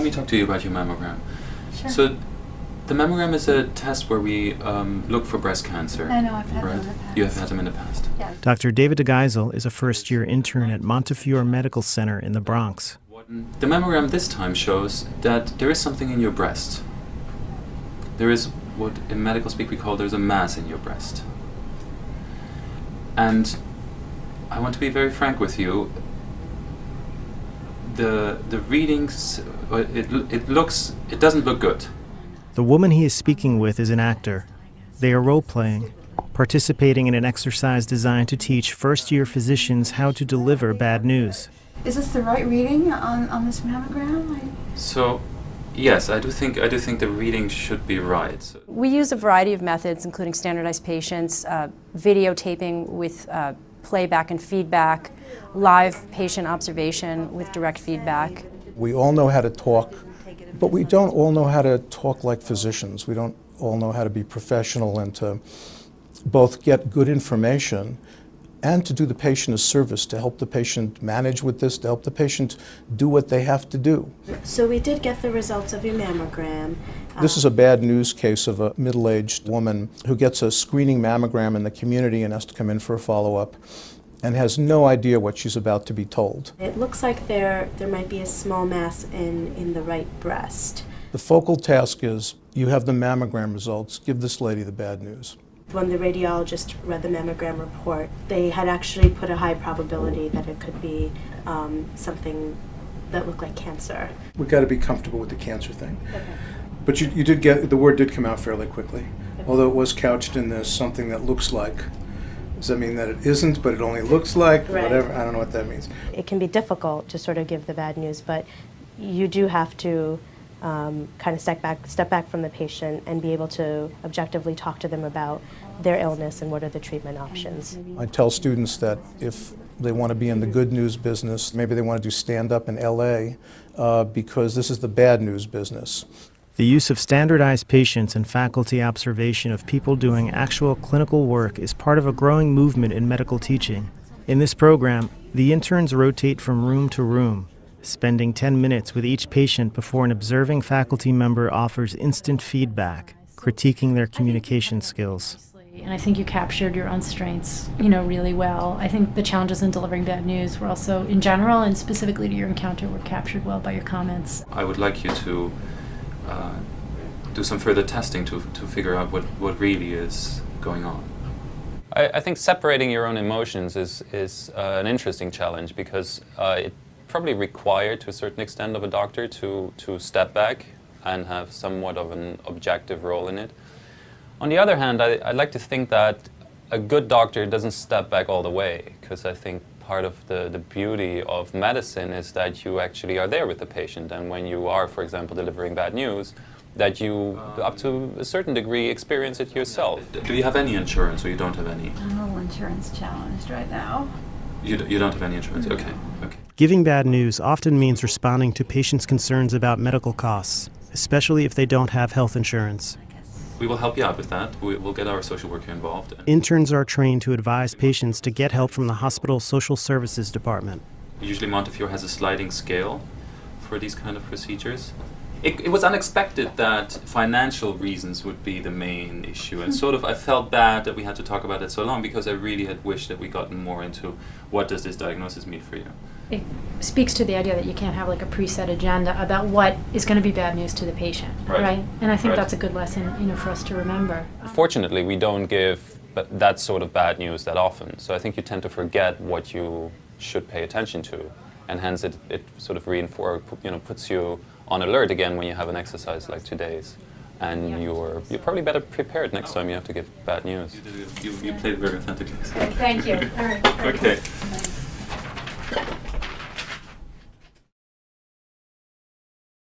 me talk to you about your mammogram. Sure. So, the mammogram is a test where we look for breast cancer. I know, I've had right? them in the past. You have had them in the past. Yeah. Dr. David de Geisel is a first-year intern at Montefiore Medical Center in the Bronx. The mammogram this time shows that there is something in your breast. There is what in medical speak we call there's a mass in your breast. And I want to be very frank with you. The readings, it doesn't look good. The woman he is speaking with is an actor. They are role-playing, participating in an exercise designed to teach first-year physicians how to deliver bad news. Is this the right reading on this mammogram? So, yes, I do think the reading should be right. So We use a variety of methods, including standardized patients, videotaping with playback and feedback, live patient observation with direct feedback. We all know how to talk, but we don't all know how to talk like physicians. We don't all know how to be professional and to both get good information and to do the patient a service, to help the patient manage with this, to help the patient do what they have to do. So we did get the results of your mammogram. This is a bad news case of a middle-aged woman who gets a screening mammogram in the community and has to come in for a follow-up and has no idea what she's about to be told. It looks like there might be a small mass in the right breast. The focal task is, you have the mammogram results, give this lady the bad news. When the radiologist read the mammogram report, they had actually put a high probability that it could be something that looked like cancer. We've got to be comfortable with the cancer thing. Okay. But you did get, the word did come out fairly quickly, although it was couched in this something that looks like. Does that mean that it isn't, but it only looks like? Right. Whatever, I don't know what that means. It can be difficult to sort of give the bad news, but you do have to kind of step back from the patient and be able to objectively talk to them about their illness and what are the treatment options. I tell students that if they want to be in the good news business, maybe they want to do stand-up in LA because this is the bad news business. The use of standardized patients and faculty observation of people doing actual clinical work is part of a growing movement in medical teaching. In this program, the interns rotate from room to room, spending 10 minutes with each patient before an observing faculty member offers instant feedback, critiquing their communication skills. And I think you captured your own strengths, really well. I think the challenges in delivering bad news were also, in general and specifically to your encounter, were captured well by your comments. I would like you to do some further testing to figure out what really is going on. I think separating your own emotions is an interesting challenge because it probably required to a certain extent of a doctor to step back and have somewhat of an objective role in it. On the other hand, I'd like to think that a good doctor doesn't step back all the way, because I think part of the beauty of medicine is that you actually are there with the patient, and when you are, for example, delivering bad news, that you, up to a certain degree, experience it yourself. Do you have any insurance, or you don't have any? I'm a little insurance challenged right now. You don't have any insurance? No. Okay. Giving bad news often means responding to patients' concerns about medical costs, especially if they don't have health insurance. We will help you out with that. We'll get our social worker involved. Interns are trained to advise patients to get help from the hospital social services department. Usually Montefiore has a sliding scale for these kind of procedures. It was unexpected that financial reasons would be the main issue, and sort of I felt bad that we had to talk about it so long because I really had wished that we gotten more into what does this diagnosis mean for you. It speaks to the idea that you can't have like a preset agenda about what is going to be bad news to the patient, right? And I think that's a good lesson, for us to remember. Fortunately, we don't give that sort of bad news that often, so I think you tend to forget what you should pay attention to, and hence it sort of puts you on alert again when you have an exercise like today's, and you're probably better prepared next time you have to give bad news. You played very authentically. Thank you. All right. Okay.